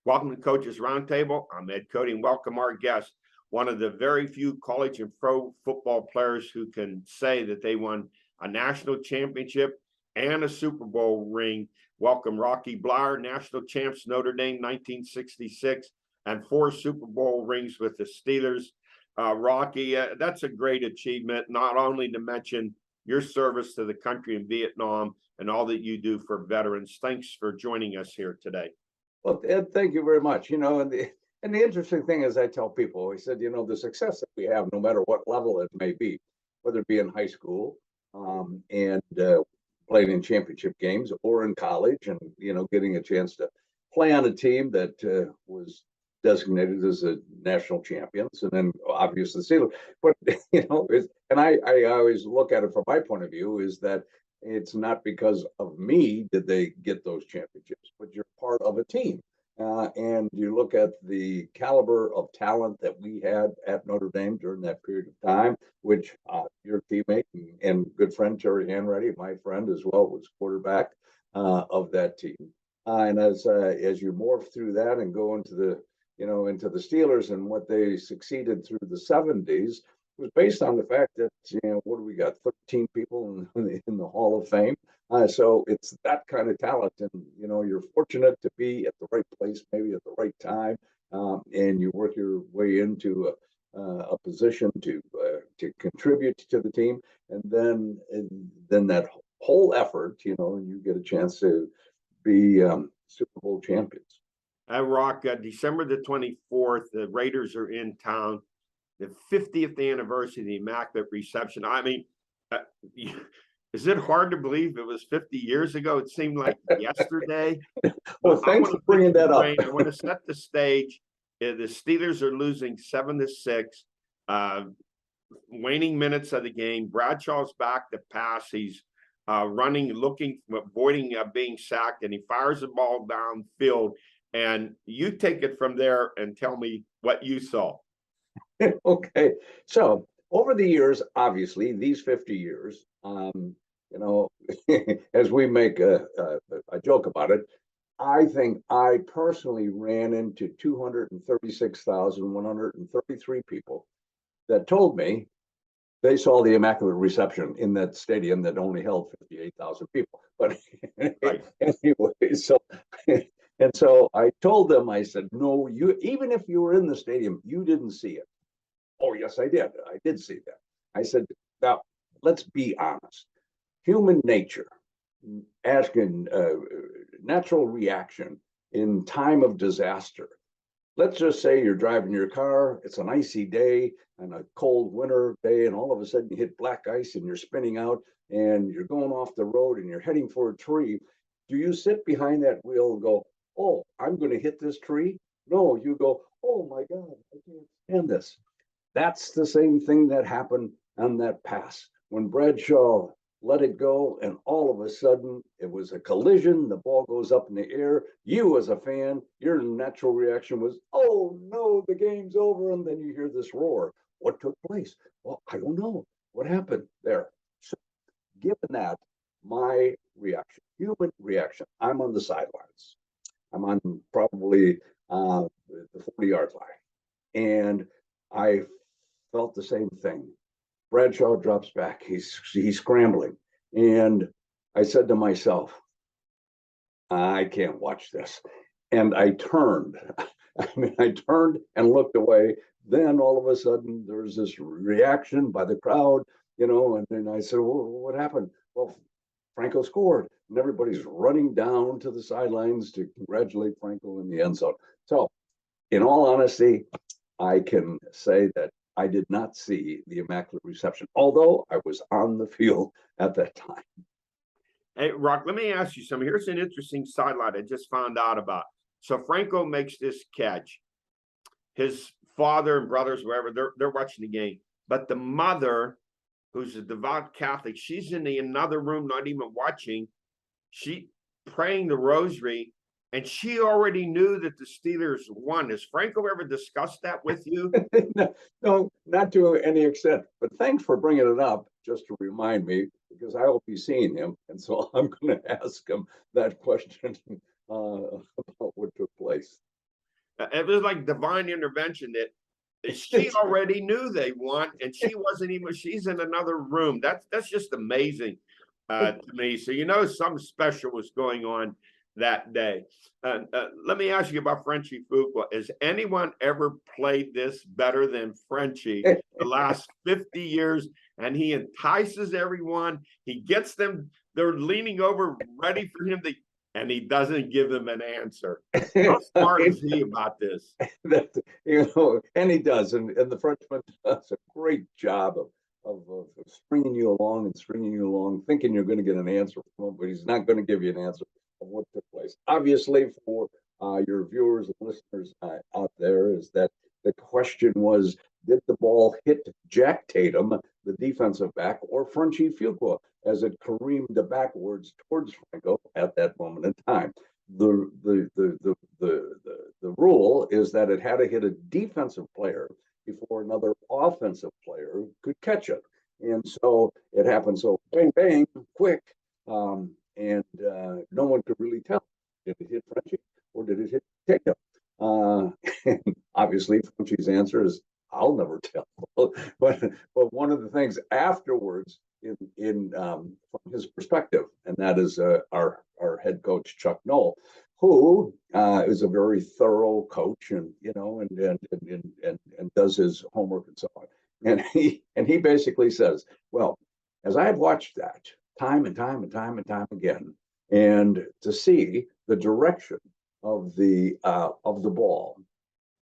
Welcome to Coaches Roundtable. I'm Ed Codi, and welcome our guest, one of the very few college and pro football players who can say that they won a national championship and a Super Bowl ring. Welcome Rocky Bleier, national champs Notre Dame 1966, and 4 Super Bowl rings with the Steelers. Rocky, that's a great achievement, not only to mention your service to the country in Vietnam and all that you do for veterans. Thanks for joining us here today. Well, Ed, thank you very much. And the interesting thing is, I tell people, I said, the success that we have, no matter what level it may be, whether it be in high school and playing in championship games, or in college, and getting a chance to play on a team that was designated as a national champions, and then obviously the Steelers. But and I always look at it from my point of view is that it's not because of me did they get those championships, but you're part of a team. And you look at the caliber of talent that we had at Notre Dame during that period of time, which your teammate and good friend Terry Hanratty, my friend as well, was quarterback of that team. And as you morph through that and go into the Steelers and what they succeeded through the 70s, was based on the fact that, what do we got? 13 people in the Hall of Fame. So it's that kind of talent. And, you're fortunate to be at the right place, maybe at the right time. And you work your way into a position to contribute to the team. And then that whole effort, you get a chance to be Super Bowl champions. Rock, December the 24th, the Raiders are in town. The 50th anniversary of the Immaculate Reception. I mean, is it hard to believe it was 50 years ago? It seemed like yesterday. Well, thanks for bringing that up. I want to set the stage. The Steelers are losing 7-6. Waning minutes of the game. Bradshaw's back to pass. He's running, avoiding being sacked, and he fires the ball downfield. And you take it from there and tell me what you saw. Okay, so over the years, obviously, these 50 years, as we make a joke about it, I think I personally ran into 236,133 people that told me they saw the Immaculate Reception in that stadium that only held 58,000 people. But Right. Anyway, and so I told them, I said, no, even if you were in the stadium, you didn't see it. Oh, yes, I did. I did see that. I said, now, let's be honest. Human nature, asking natural reaction in time of disaster. Let's just say you're driving your car, it's an icy day and a cold winter day, and all of a sudden you hit black ice and you're spinning out and you're going off the road and you're heading for a tree. Do you sit behind that wheel and go, oh, I'm going to hit this tree? No, you go, oh my God, I can't stand this. That's the same thing that happened on that pass when Bradshaw let it go, and all of a sudden it was a collision. The ball goes up in the air. You, as a fan, your natural reaction was, oh no, the game's over. And then you hear this roar. What took place? Well, I don't know. What happened there? So, given that, my reaction, human reaction, I'm on the sidelines. I'm on probably the 40-yard line. And I felt the same thing. Bradshaw drops back. He's scrambling. And I said to myself, I can't watch this. And I turned. I turned and looked away. Then all of a sudden, there's this reaction by the crowd, and then I said, well, what happened? Well, Franco scored. And everybody's running down to the sidelines to congratulate Franco in the end zone. So, in all honesty, I can say that I did not see the Immaculate Reception, although I was on the field at that time. Hey, Rock, let me ask you something. Here's an interesting sidelight I just found out about. So Franco makes this catch. His father and brothers, wherever, they're watching the game. But the mother, who's a devout Catholic, she's in another room, not even watching. She praying the rosary. And she already knew that the Steelers won. Has Franco ever discussed that with you? No, not to any extent. But thanks for bringing it up, just to remind me, because I will be seeing him. And so I'm going to ask him that question about what took place. It was like divine intervention that she already knew they won, and she wasn't even. She's in another room. That's just amazing to me. So something special was going on that day. Let me ask you about Frenchie Fuqua. Has anyone ever played this better than Frenchie the last 50 years? And he entices everyone. He gets them. They're leaning over, ready for him to, and he doesn't give them an answer. How smart is he about this? And he does. And the Frenchman does a great job of stringing you along, thinking you're going to get an answer from him, but he's not going to give you an answer of what took place. Obviously, for your viewers and listeners out there, is that the question was, did the ball hit Jack Tatum, the defensive back, or Frenchie Fuqua as it careened backwards towards Franco at that moment in time? The rule is that it had to hit a defensive player before another offensive player could catch it. And so it happened so bang, bang, quick, and no one could really tell. Did it hit Frenchie or did it hit Tatum? And obviously, Frenchie's answer is, I'll never tell. but one of the things afterwards, from his perspective, and that is our head coach Chuck Knoll, who is a very thorough coach, and and does his homework and so on. And he basically says, well, as I have watched that time and time again, and to see the direction of the ball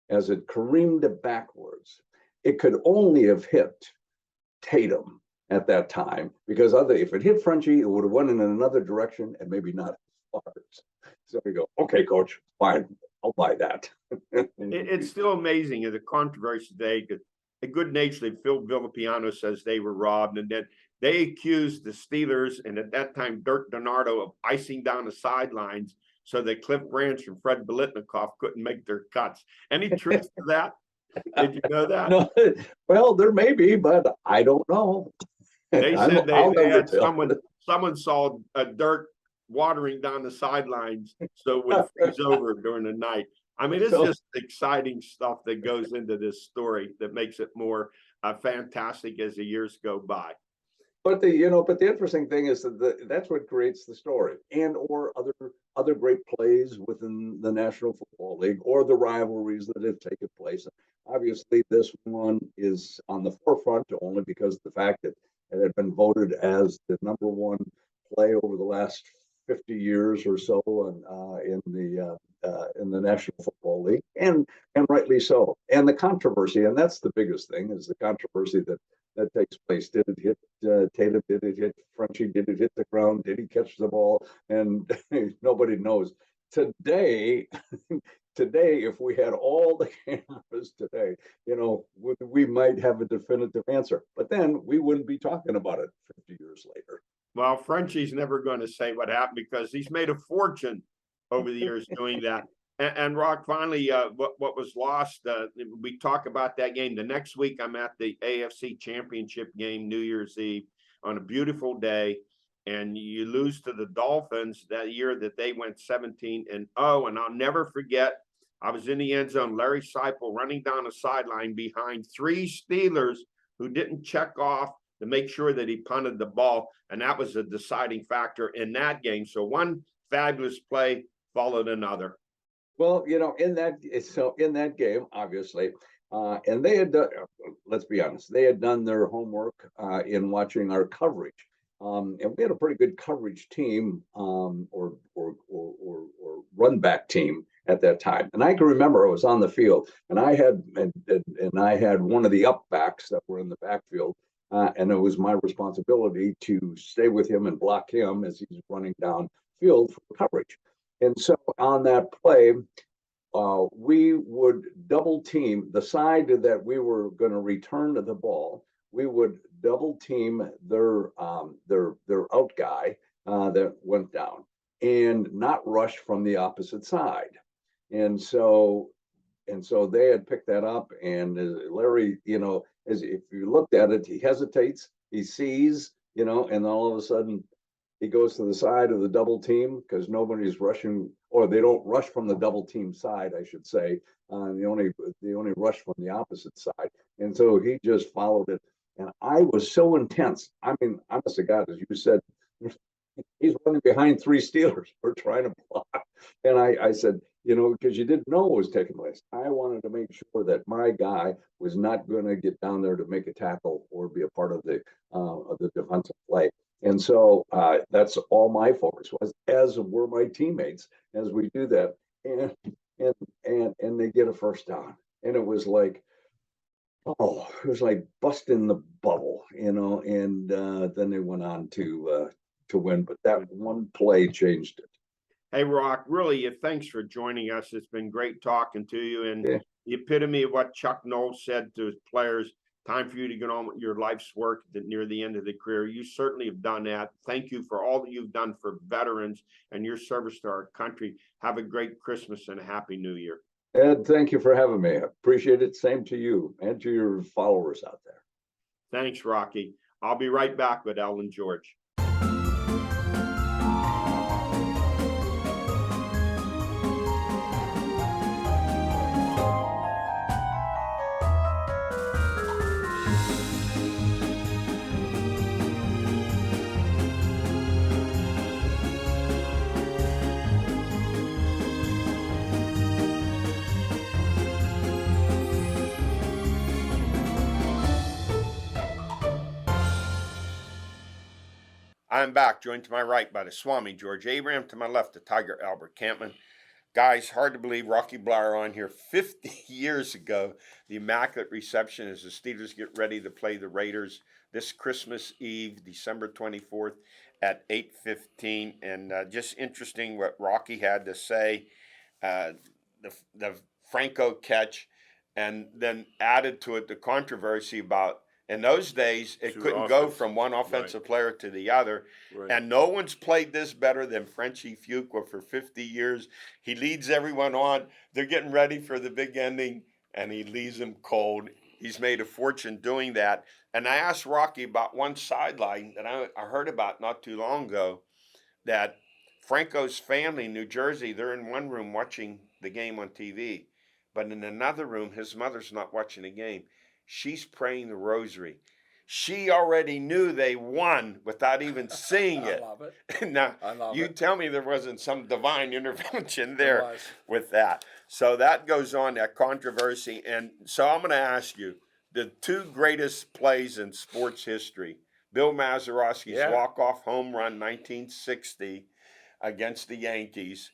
as it careened backwards, it could only have hit Tatum at that time, because if it hit Frenchie, it would have went in another direction and maybe not as far. So we go, okay, coach, fine, I'll buy that. It's still amazing in the controversy today. Good-naturedly, Phil Villapiano says they were robbed, and then they accused the Steelers and at that time Dirk Donardo of icing down the sidelines so that Cliff Branch and Fred Biletnikoff couldn't make their cuts. Any truth to that? Did you know that? No, well, there may be, but I don't know. They said they had someone saw Dirk watering down the sidelines so it would freeze over during the night. I mean, it's just exciting stuff that goes into this story that makes it more fantastic as the years go by. But the interesting thing is that that's what creates the story, and or other great plays within the National Football League, or the rivalries that have taken place. Obviously, this one is on the forefront only because of the fact that it had been voted as the number one play over the last 50 years or so, in the National Football League, and rightly so. And the controversy, and that's the biggest thing, is the controversy that takes place. Did it hit Tatum? Did it hit Frenchie? Did it hit the ground? Did he catch the ball? And nobody knows. Today, if we had all the cameras today, we might have a definitive answer. But then we wouldn't be talking about it 50 years later. Well, Frenchie's never going to say what happened because he's made a fortune over the years doing that. And Rock, finally, what was lost, we talk about that game. The next week, I'm at the AFC Championship game, New Year's Eve, on a beautiful day, and you lose to the Dolphins that year that they went 17-0. And I'll never forget, I was in the end zone, Larry Seipel running down the sideline behind three Steelers who didn't check off to make sure that he punted the ball, and that was a deciding factor in that game. So one fabulous play followed another. Well, in that game, obviously, and they had done, let's be honest, they had done their homework in watching our coverage, and we had a pretty good coverage team, or run back team at that time. And I can remember I was on the field, and I had one of the up backs that were in the backfield, and it was my responsibility to stay with him and block him as he's running down field for coverage. And so on that play, we would double team the side that we were going to return to the ball. We would double team their out guy that went down, and not rush from the opposite side. And so they had picked that up, and Larry, as if you looked at it, he hesitates, he sees, and all of a sudden, he goes to the side of the double team because nobody's rushing, or they don't rush from the double team side, I should say. They only rush from the opposite side, and so he just followed it. And I was so intense. I mean, honest to God, as you said, he's running behind 3 Steelers. We're trying to block, and I said, you know, because you didn't know what was taking place. I wanted to make sure that my guy was not going to get down there to make a tackle or be a part of the defensive play. And so that's all my focus was, as were my teammates, as we do that. And they get a first down. And it was like, oh, it was like busting the bubble, you know, and then they went on to win. But that one play changed it. Hey, Rock, really, thanks for joining us. It's been great talking to you. And the epitome of what Chuck Noll said to his players, time for you to get on with your life's work near the end of the career. You certainly have done that. Thank you for all that you've done for veterans and your service to our country. Have a great Christmas and a Happy New Year. Ed, thank you for having me. I appreciate it. Same to you and to your followers out there. Thanks, Rocky. I'll be right back with Ellen George. I'm back, joined to my right by the Swami George Abraham, to my left the Tiger Albert Campman. Guys, hard to believe Rocky Bleier on here 50 years ago. The Immaculate Reception as the Steelers get ready to play the Raiders this Christmas Eve, December 24th at 8:15. And just interesting what Rocky had to say, the Franco catch, and then added to it the controversy about, in those days, it couldn't go from one offensive player to the other. Right. And no one's played this better than Frenchie Fuqua for 50 years. He leads everyone on. They're getting ready for the big ending, and he leaves them cold. He's made a fortune doing that. And I asked Rocky about one sideline that I heard about not too long ago, that Franco's family in New Jersey, they're in one room watching the game on TV. But in another room, his mother's not watching the game. She's praying the rosary. She already knew they won without even seeing it. I love it. Now, you tell me there wasn't some divine intervention there with that. So that goes on, that controversy. And so I'm going to ask you, the 2 greatest plays in sports history, Bill Mazeroski's walk-off home run 1960 against the Yankees,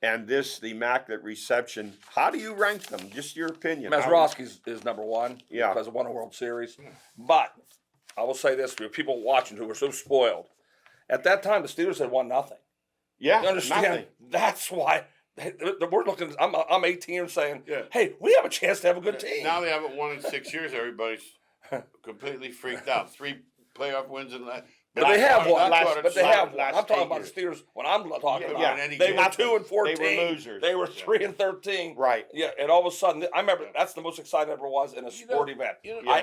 and this, the Immaculate Reception. How do you rank them? Just your opinion. Mazeroski is number 1 because of won a World Series. But I will say this for people watching who were so spoiled. At that time, the Steelers had won nothing. Yeah, you understand? Nothing. That's why we're looking. I'm 18 and saying, hey, we have a chance to have a good team. Now they haven't won in 6 years. Everybody's completely freaked out. 3 playoff wins in that. But they have one. But they have one. last I'm talking 8 about years. the Steelers. When I'm talking about, any they game. were 2 and 14. They were losers. They were 3 and 13. Right. Yeah, and all of a sudden, I remember that's the most exciting I ever was in a sport event.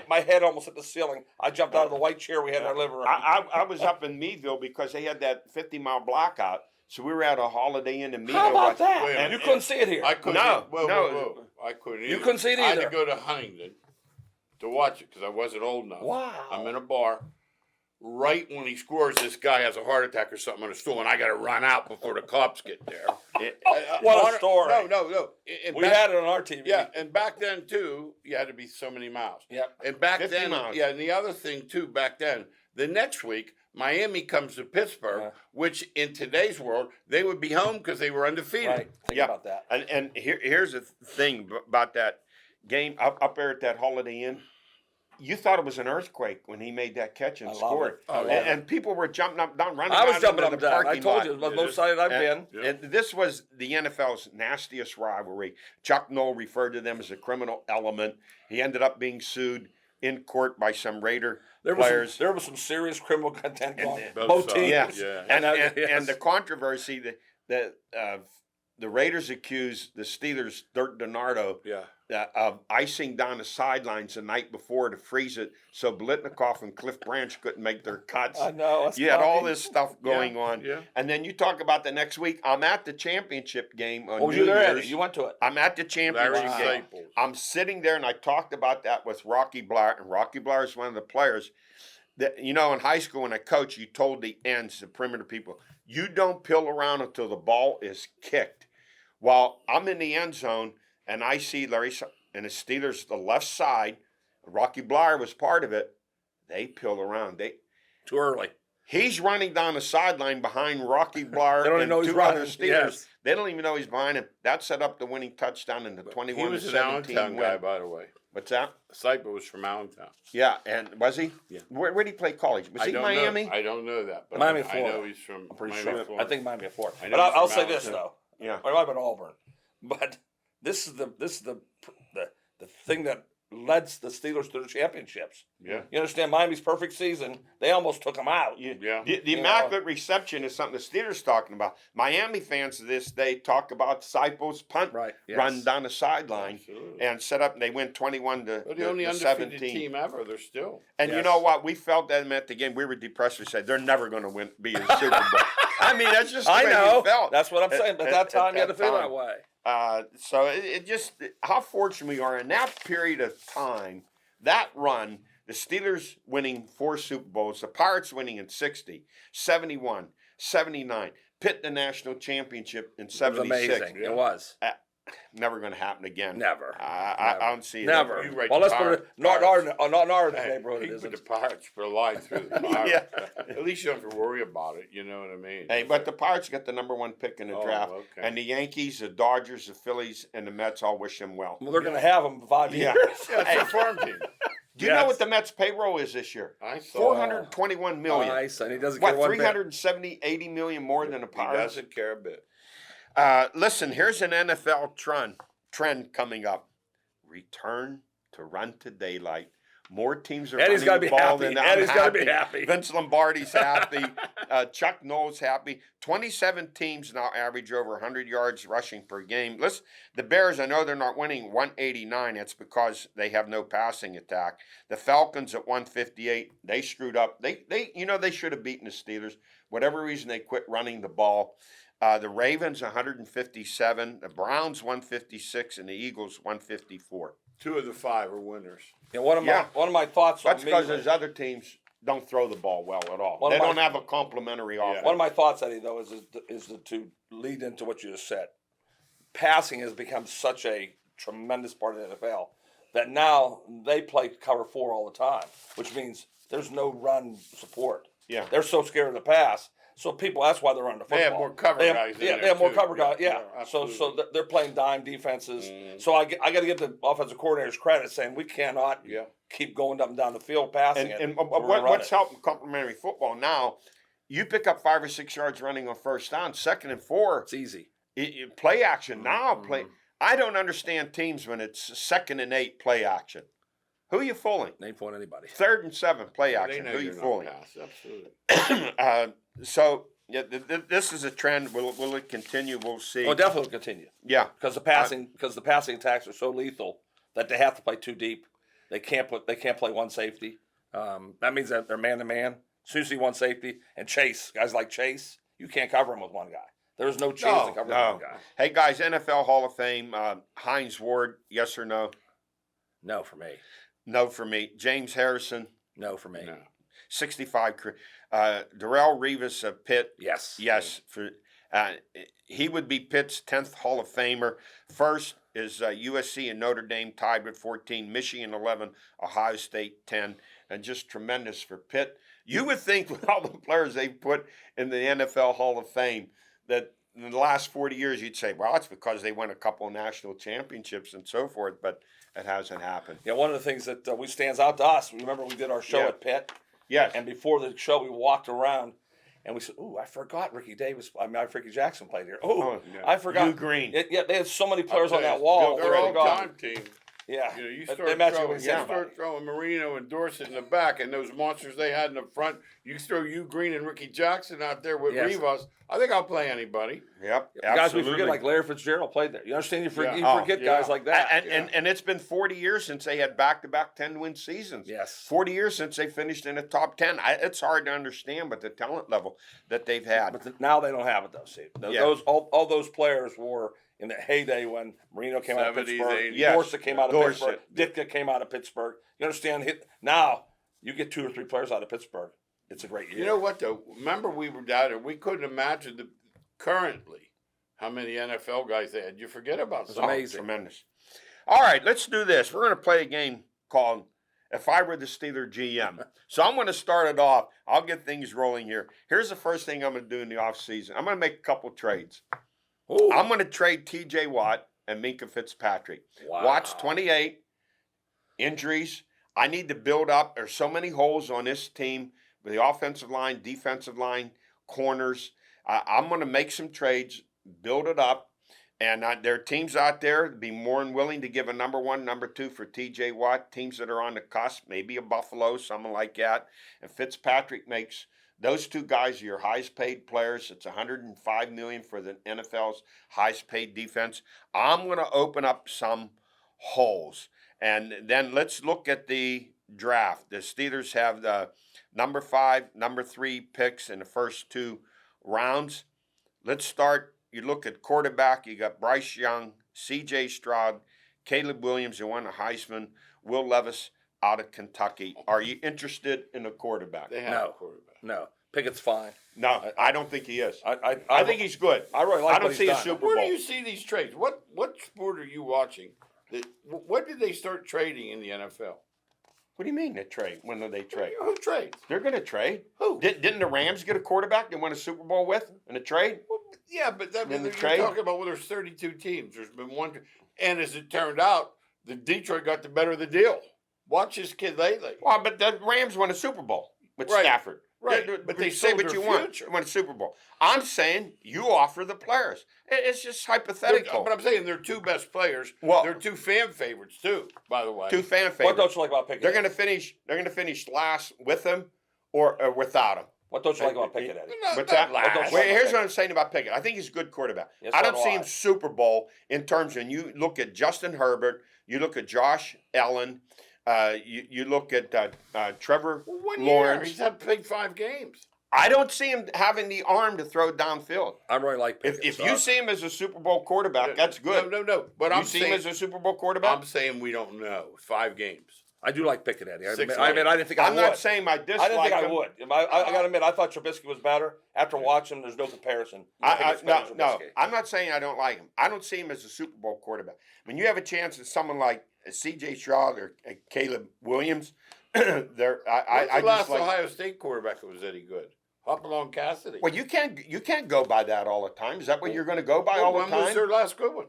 My head almost hit the ceiling. I jumped out of the white chair we had in our living room. I was up in Meadville because they had that 50-mile blackout. So we were at a Holiday Inn in Meadville. How about that? And you couldn't see it here. I couldn't. No. I couldn't. You couldn't see it either. I had to go to Huntington to watch it because I wasn't old enough. Wow. I'm in a bar. Right when he scores, this guy has a heart attack or something on a stool, and I got to run out before the cops get there. What a story! No. We had it on our TV. Yeah, and back then too, you had to be so many miles. Yeah. And back 50 then, miles. and the other thing too, back then, the next week, Miami comes to Pittsburgh, which in today's world, they would be home because they were undefeated. Right. Think about that. And here's the thing about that game up there at that Holiday Inn. You thought it was an earthquake when he made that catch and scored. And people were jumping up and down, running I was out jumping into up the and down. I parking told lot. you, it was the most excited I've been. And this was the NFL's nastiest rivalry. Chuck Noll referred to them as a criminal element. He ended up being sued in court by some Raider players. There was some serious criminal content going on. Both teams. sides. And the controversy, the the Raiders accused the Steelers, Dirk DiNardo, Yeah. of icing down the sidelines the night before to freeze it so Blitnikoff and Cliff Branch couldn't make their cuts. I know. That's You had all funny. this stuff going on. Yeah. And then you talk about the next week. I'm at the championship game on Oh, New you there, Eddie? Year's. You went to it. I'm at the championship Larry game. Staples. I'm sitting there, and I talked about that with Rocky Bleier, and Rocky Bleier is one of the players that, you know, in high school when I coached, you told the ends, the perimeter people, you don't pill around until the ball is kicked. While I'm in the end zone, and I see Larry and the Steelers, the left side, Rocky Bleier was part of it, they pill around. Too early. He's running down the sideline behind Rocky Bleier They don't even and know he's two other running. Steelers. Yes. They don't even know he's behind him. That set up the winning touchdown in the 21-17 He was an Allentown win. guy, by the way. What's that? Saipa was from Allentown. Yeah, and was he? Yeah. Where did he play college? Was I he don't Miami? know. I don't know that, but Miami, I Florida. know he's from I'm pretty Miami, sure. Florida. I think Miami of Florida. I know But he's I'll from say this Allentown. though. Yeah. It might have been Auburn, but this is the thing that led the Steelers to the championships. Yeah. You understand? Miami's perfect season. They almost took them out. Yeah. The You know. Immaculate Reception is something the Steelers talking about. Miami fans to this day talk about Saipo's punt Right. Yes. run down the sideline Absolutely. and set up. And they win 21 to They're the only undefeated 17. team ever. They're still. And you Yes. know what? We felt that at the game. We were depressed. We said they're never going to be in the Super Bowl. I mean, that's just the I way know. we felt. That's what I'm saying. But At that time, you had to that feel time. that way. So it just how fortunate we are in that period of time, that run, the Steelers winning 4 Super Bowls, the Pirates winning in 60, 71, 79, Pitt the national championship in It was 76. amazing. It was. Never going to happen again. Never. I don't see it. Never. You write Well, the let's put it. Pirates. Not in our Hey, neighborhood. It he put isn't. the Pirates for a line through the Pirates. Yeah. At least you don't have to worry about it. You know what I mean? Hey, but the Pirates got the #1 pick in the Oh, draft. okay. And the Yankees, the Dodgers, the Phillies, and the Mets all wish him well. Well, they're going to have them 5 Yeah. years. Yeah, it's a farm team. Do you know Yes. what the Mets payroll is this year? I saw. 421 million. Nice, and he doesn't What, get one 370, 80 million more than the He Pirates? doesn't care a bit. Listen, here's an NFL trend coming up. Return to run to daylight. More teams are Eddie's running gotta the be ball happy. than I'm Eddie's gotta be happy. Vince Lombardi's happy. Chuck Noll's happy. 27 teams now average over 100 yards rushing per game. Listen, the Bears, I know they're not winning 189. It's because they have no passing attack. The Falcons at 158, they screwed up. They should have beaten the Steelers. Whatever reason, they quit running the ball. The Ravens 157, the Browns 156, and the Eagles 154. 2 of the 5 are winners. Yeah, one of my thoughts That's on me. because those other teams don't throw the ball well at all. One They of my- don't have a complimentary offense. One of my thoughts, Eddie, though, is to lead into what you just said. Passing has become such a tremendous part of the NFL that now they play cover 4 all the time, which means there's no run support. Yeah. They're so scared of the pass. So that's why they're running the football. They have more cover guys in Yeah, there, they have more too. cover guys. Yeah, Yeah. yeah, So absolutely. they're playing dime defenses. So I got to give the offensive coordinators credit, saying we cannot Yeah. keep going up and down the field passing And it. So we're gonna run what's it. helping complimentary football now, you pick up 5 or 6 yards running on first down, 2nd and 4, It's easy. play action. Now Mm-hmm. play. I don't understand teams when it's 2nd and 8 play action. Who are you fooling? Ain't fooling anybody. 3rd and 7 play They action. know Who are you you're not fooling? pass. Absolutely. So yeah, this is a trend. Will it continue? We'll see. Oh, definitely will continue. Yeah. Because the passing attacks are so lethal that they have to play too deep. They can't play one safety. That means that they're man to man. As soon as you see one safety and Chase, guys like Chase, you can't cover him with one guy. There's no chance to cover him with one guy. Hey guys, NFL Hall of Fame. Hines Ward, yes or no? No for me. No for me. James Harrison, No for me. No. 65. Darrell Revis of Pitt. Yes. Yes, he would be Pitt's 10th Hall of Famer. First is USC and Notre Dame tied with 14, Michigan 11, Ohio State 10, and just tremendous for Pitt. You would think with all the players they put in the NFL Hall of Fame that in the last 40 years you'd say, well, it's because they won a couple of national championships and so forth, but it hasn't happened. Yeah, one of the things that stands out to us, remember we did our show Yeah. at Pitt, Yes. and before the show we walked around and we said, "Ooh, I forgot Ricky Jackson played here. Oh, yeah. I forgot Hugh Green. Yeah, they had so many players on that wall. They're we all forgot. time team. Yeah. You know, you They start match throwing, against you anybody. start throwing Marino and Dorsett in the back, and those monsters they had in the front. You throw you Green and Ricky Jackson out there with Yes. Rivas. I think I'll play anybody. Yep, Guys, we absolutely. forget like Larry Fitzgerald played there. You understand? You Yeah. forget guys yeah. like that. And it's been 40 years since they had back-to-back 10-win seasons. Yes. 40 years since they finished in the top 10. It's hard to understand, but the talent level that they've had. But now they don't have it though. See, those all those players were in the heyday when Marino came out of 70s, Pittsburgh, 80s. Yes. Dorsett came out of Dorsett. Pittsburgh, Ditka came out of Pittsburgh. You understand? Now you get 2 or 3 players out of Pittsburgh. It's a great year. You know what though? Remember we were down there. We couldn't imagine currently how many NFL guys they had. You forget about It's some. amazing. Tremendous. All right, let's do this. We're going to play a game called If I Were the Steeler GM. So I'm going to start it off. I'll get things rolling here. Here's the first thing I'm going to do in the offseason. I'm going to make a couple trades. Ooh. I'm going to trade T.J. Watt and Minka Fitzpatrick. Wow. Watt's 28, injuries. I need to build up. There's so many holes on this team with the offensive line, defensive line, corners. I'm going to make some trades, build it up. And there are teams out there that be more than willing to give a number 1, number 2 for T.J. Watt. Teams that are on the cusp, maybe a Buffalo, someone like that. And Fitzpatrick makes those 2 guys your highest paid players. It's $105 million for the NFL's highest paid defense. I'm going to open up some holes, and then let's look at the draft. The Steelers have the number 5, number 3 picks in the first 2 rounds. Let's start. You look at quarterback, you got Bryce Young, C.J. Stroud, Caleb Williams, who won the Heisman, Will Levis out of Kentucky. Are you interested in a quarterback? They have No. a quarterback. No, Pickett's fine. No, I don't think he is. I think he's good. I really like I don't what see he's a done. Super Where Bowl. do you see these trades? What sport are you watching? What did they start trading in the NFL? What do you mean they trade? When do they trade? Who trades? They're going to trade. Who? Didn't the Rams get a quarterback they won a Super Bowl with in a trade? Well, yeah, but that, In the you're trade? talking about there's 32 teams. There's been one, and as it turned out, the Detroit got the better of the deal. Watch this kid lately. Well, but the Rams won a Super Bowl with Right. Stafford. Right, But they say sold what their you want. future. Won a Super Bowl. I'm saying you offer the players. It's just hypothetical. But I'm saying they're 2 best players. Well- They're 2 fan favorites too. By the way, 2 fan What favorites. don't you like about Pickett? They're going to finish. They're going to finish last with him or without him. What don't you like about Pickett, Eddie? Not- What's not that? last. Wait, here's what I'm saying about Pickett. I think he's a good quarterback. Yes, I so don't do see I. him Super Bowl in terms of, you look at Justin Herbert, you look at Josh Allen, you look at Trevor Well, 1 Lawrence. year. He's had played 5 games. I don't see him having the arm to throw downfield. I really like Pickett. If so you see him as a Super Bowl quarterback, that's good. No. But You I'm see him saying, as a Super Bowl quarterback? I'm saying we don't know. 5 games. I do like Pickett, Eddie. I 6 mean, I didn't think I I'm would. not saying I dislike I didn't think I him. would. I got to admit, I thought Trubisky was better. After watching him, there's no comparison. Pickett's better than No, Trubisky. I'm not saying I don't like him. I don't see him as a Super Bowl quarterback. When you have a chance at someone like C.J. Stroud or Caleb Williams, I When's the last just like. Ohio State quarterback that was any good? Hopalong Cassidy. Well, you can't go by that all the time. Is that what you're going to go by all the When was time? their last good one?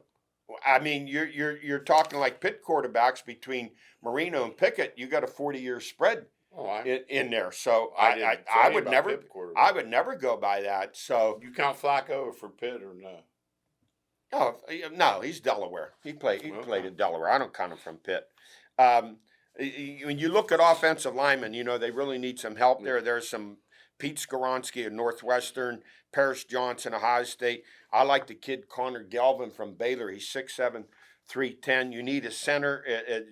I mean, you're talking like Pitt quarterbacks between Marino and Pickett. You got a 40-year spread Oh, I in there. So didn't say I would about never Pitt quarterback. I would never go by that. So You count Flacco for Pitt or no? no, he's Delaware. He played Okay. at Delaware. I don't count him from Pitt. When you look at offensive linemen, they really need some help there. There's some Pete Skoronski of Northwestern, Paris Johnson, Ohio State. I like the kid Connor Galvin from Baylor. He's 6'7", 310. You need a center,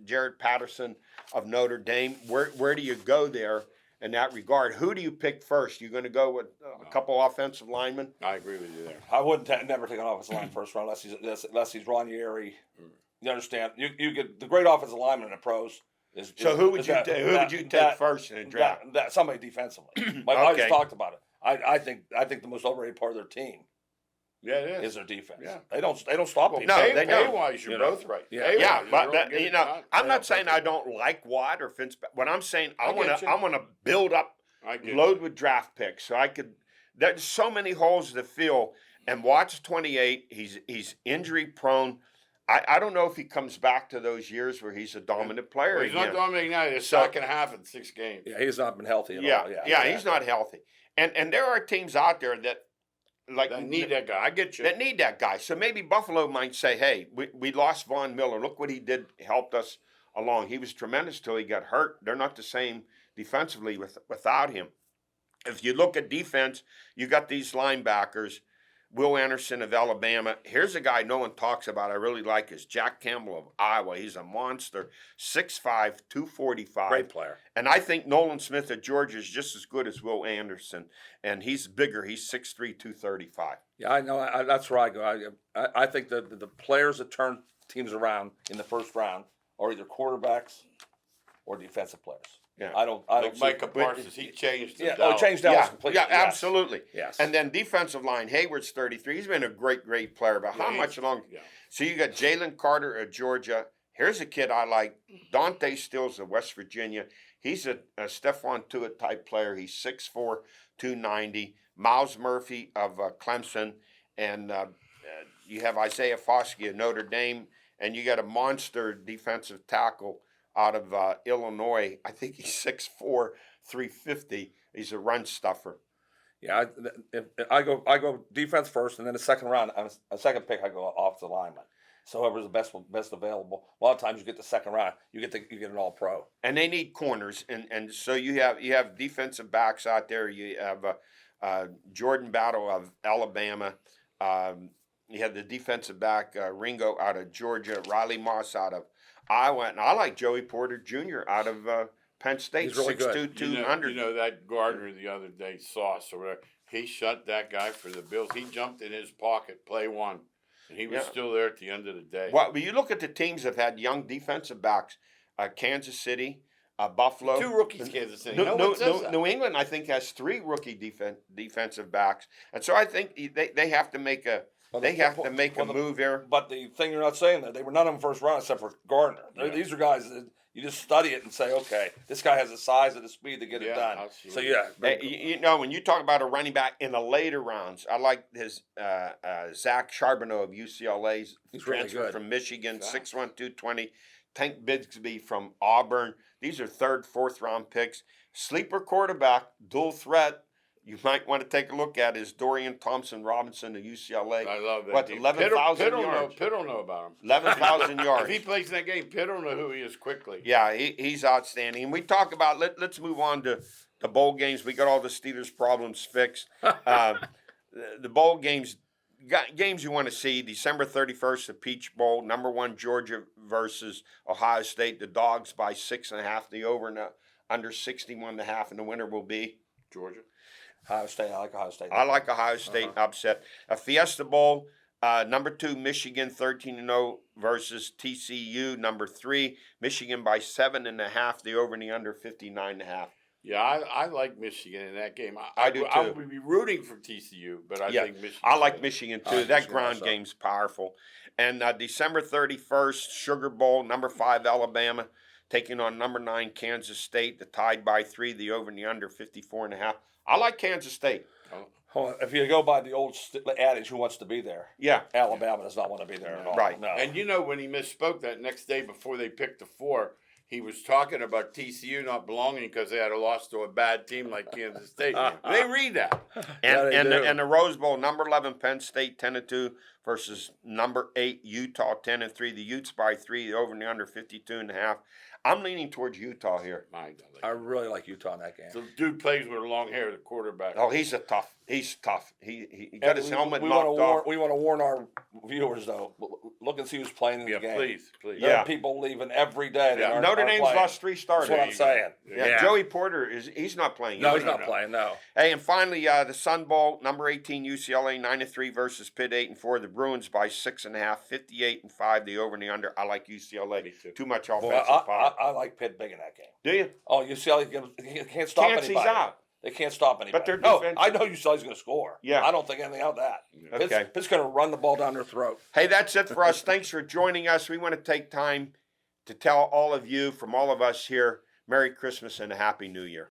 Jared Patterson of Notre Dame. Where do you go there in that regard? Who do you pick first? You're going to go with a couple offensive linemen? I agree with you there. I wouldn't never take an offensive line first round unless he's Ranieri. You understand? You get the great offensive lineman in the pros. So who would you take first in the draft? That somebody defensively. I Okay. just talked about it. I think the most overrated part of their team Yeah, it is their defense. Yeah. They don't stop people. No, they don't. Pay-wise, you're You know. both right. Yeah. Pay-wise, Yeah, you're but really getting hot. I'm They not don't saying take I it. don't like Watt or Fitzpatrick. What I'm saying, I I want get to you. I want to build up, I get load you. with draft picks, so I could. There's so many holes to fill, and Watt's 28. He's injury prone. I don't know if he comes back to those years where he's a dominant player Well, he's not again. dominating now. He's So- second half in 6 games. Yeah, he's not been healthy at Yeah, all. yeah, he's not healthy, and there are teams out there that like That need that guy. I get you. that need that guy. So maybe Buffalo might say, hey, we lost Von Miller. Look what he did, helped us along. He was tremendous till he got hurt. They're not the same defensively without him. If you look at defense, you got these linebackers. Will Anderson of Alabama. Here's a guy no one talks about. I really like is Jack Campbell of Iowa. He's a monster, 6'5", 245. Great player. And I think Nolan Smith of Georgia is just as good as Will Anderson. And he's bigger. He's 6'3", 235. Yeah, I know. That's where I go. I think the players that turn teams around in the first round are either quarterbacks or defensive players. Yeah. I don't Like see. Micah Parsons, he changed the Yeah, Dallas. changed Dallas Yeah, completely. yeah, Yes. absolutely. Yes. And then defensive line, Hayward's 33. He's been a great player. But how Yeah, much longer? Yeah. So you got Jalen Carter of Georgia. Here's a kid I like, Dante Stills of West Virginia. He's a Stephon Tuitt type player. He's 6'4", 290. Miles Murphy of Clemson. And you have Isaiah Foskey of Notre Dame. And you got a monster defensive tackle out of Illinois. I think he's 6'4", 350. He's a run stuffer. Yeah, if I go defense first, and then the second round, a second pick, I go off the lineman. So whoever's the best available. A lot of times you get the second round, you get an all pro. And they need corners, and so you have defensive backs out there. You have Jordan Battle of Alabama. You have the defensive back Ringo out of Georgia, Riley Moss out of Iowa, and I like Joey Porter Jr. out of Penn State. He's really good. 6'2", 200. You know that Gardner the other day, Sauce or whatever, he shut that guy for the Bills. He jumped in his pocket, play one, and he was still there at the end of the day. Well, you look at the teams that have had young defensive backs. Kansas City, Buffalo. 2 rookies, Kansas City. New England, I think, has 3 rookie defensive backs, and so I think they have to make a move here. But the thing you're not saying that they were none of them first round except for Gardner. Yeah. These are guys that you just study it and say, okay, this guy has the size and the speed to get it done. Absolutely. So yeah, You know, when you talk about a running back in the later rounds, I like his Zach Charbonneau of UCLA. He's really transferred good. from Michigan, Zach. 6'1", 220. Tank Bigsby from Auburn. These are 3rd, 4th round picks. Sleeper quarterback, dual threat. You might want to take a look at is Dorian Thompson-Robinson of UCLA. I love that. What, team. 11,000 Pitt will yards? Pitt will know about him. 11,000 If yards. he plays in that game, Pitt will know who he is quickly. Yeah, he's outstanding. And we talk about, let's move on to the bowl games. We got all the Steelers' problems fixed. The bowl games you want to see, December 31st, the Peach Bowl, number 1 Georgia versus Ohio State. The Dogs by 6.5. The over and under 61.5, and the winner will be Georgia. Ohio State. I like Ohio State. I like Ohio State upset. A Fiesta Bowl, number 2 Michigan 13-0 versus TCU. Number 3 Michigan by 7.5. The over and the under 59.5. Yeah, I like Michigan in that game. I do, I too. would be rooting for TCU, but I think Michigan. I like Michigan I too. like That Michigan ground also. game's powerful. And December 31st, Sugar Bowl, number 5 Alabama taking on number 9 Kansas State. The tied by 3. The over and the under 54.5. I like Kansas State. Hold on. If you go by the old adage, who wants to be there? Yeah, Alabama does not want to be there at all. Right. No. And you know when he misspoke that next day before they picked the 4, he was talking about TCU not belonging because they had a loss to a bad team like Kansas State. They read that. Yeah, they do. and the Rose Bowl, number 11 Penn State 10-2 versus number 8 Utah 10-3. The Utes by 3. The over and the under 52.5. I'm leaning towards Utah here. I really like Utah in that game. The dude plays with long hair, the quarterback. Oh, he's tough. He's tough. He got his helmet we knocked want to off. We want to warn our viewers though. Look and see who's playing in the game. please. There Yeah. are people leaving every day. that Yeah. aren't- Notre aren't Dame's playing. lost 3 starters. That's what I'm saying. Yeah. Joey Porter he's not playing. No, either. he's not playing. No. Hey, and finally, the Sun Bowl, number 18 UCLA 9-3 versus Pitt 8-4. The Bruins by 6.5, 58.5. The over and the under. I like UCLA. Me too. Too much Boy, offensive power. I like Pitt big in that game. Do you? Oh, UCLA can't stop Chancey's anybody. out. They can't stop anybody. But their no, defense- I know UCLA's going to score. Yeah. I don't think anything out of that. Okay. Pitt's going to run the ball down their throat. Hey, that's it for us. Thanks for joining us. We want to take time to tell all of you, from all of us here, Merry Christmas and a Happy New Year.